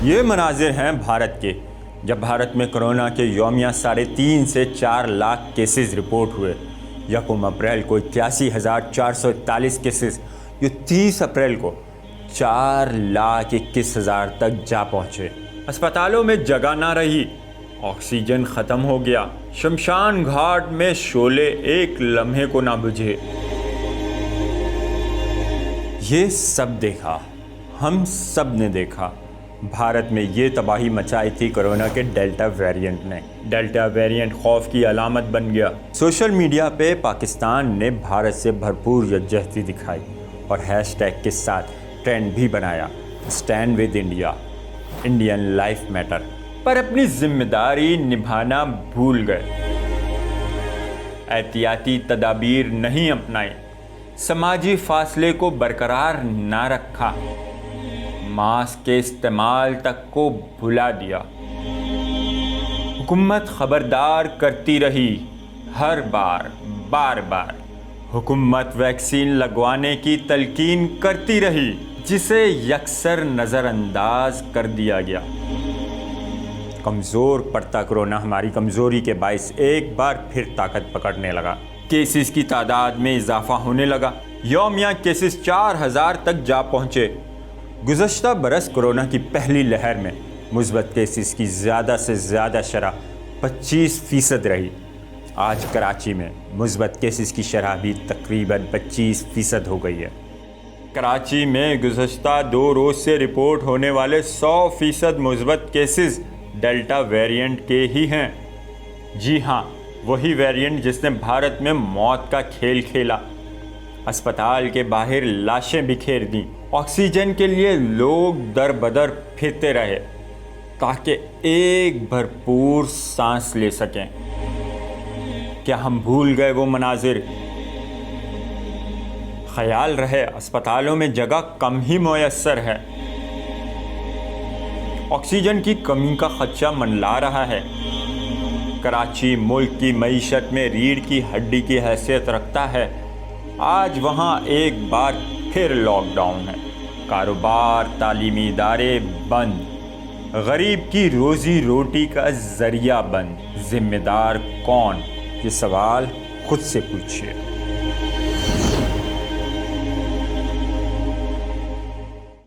یہ مناظر ہیں بھارت کے، جب بھارت میں کرونا کے یومیہ 3.5 سے 4 لاکھ کیسز رپورٹ ہوئے۔ 1 اپریل کو 81,441 کیسز، جو 30 اپریل کو 4,21,000 تک جا پہنچے۔ اسپتالوں میں جگہ نہ رہی، آکسیجن ختم ہو گیا، شمشان گھاٹ میں شعلے ایک لمحے کو نہ بجھے۔ یہ سب دیکھا، ہم سب نے دیکھا۔ بھارت میں یہ تباہی مچائی تھی کرونا کے ڈیلٹا ویرینٹ نے۔ ڈیلٹا ویرینٹ خوف کی علامت بن گیا۔ سوشل میڈیا پہ پاکستان نے بھارت سے بھرپور یکجہتی دکھائی اور ہیش ٹیگ کے ساتھ ٹرینڈ بھی بنایا، stand with India, Indian life matter, پر اپنی ذمہ داری نبھانا بھول گئے۔ احتیاطی تدابیر نہیں اپنائی، سماجی فاصلے کو برقرار نہ رکھا، ماسک کے استعمال تک کو بھلا دیا۔ حکومت خبردار کرتی رہی، ہر بار بار حکومت ویکسین لگوانے کی تلقین کرتی رہی، جسے یکسر نظر انداز کر دیا گیا۔ کمزور پڑتا کرونا ہماری کمزوری کے باعث ایک بار پھر طاقت پکڑنے لگا۔ کیسز کی تعداد میں اضافہ ہونے لگا، یومیہ کیسز 4,000 تک جا پہنچے۔ گزشتہ برس کرونا کی پہلی لہر میں مثبت کیسز کی زیادہ سے زیادہ شرح 25% رہی۔ آج کراچی میں مثبت کیسز کی شرح بھی تقریباً 25% ہو گئی ہے۔ کراچی میں گزشتہ 2 روز سے رپورٹ ہونے والے 100% مثبت کیسز ڈیلٹا ویرینٹ کے ہی ہیں۔ جی ہاں، وہی ویرینٹ جس نے بھارت میں موت کا کھیل کھیلا، اسپتال کے باہر لاشیں بکھیر دیں، آکسیجن کے لیے لوگ در بدر پھرتے رہے تاکہ ایک بھرپور سانس لے سکیں۔ کیا ہم بھول گئے وہ مناظر؟ خیال رہے اسپتالوں میں جگہ کم ہی میسر ہے، آکسیجن کی کمی کا خدشہ منڈلا رہا ہے۔ کراچی ملک کی معیشت میں ریڑھ کی ہڈی کی حیثیت رکھتا ہے، آج وہاں ایک بار پھر لاک ڈاؤن ہے، کاروبار، تعلیمی ادارے بند، غریب کی روزی روٹی کا ذریعہ بند۔ ذمہ دار کون؟ یہ سوال خود سے پوچھیے۔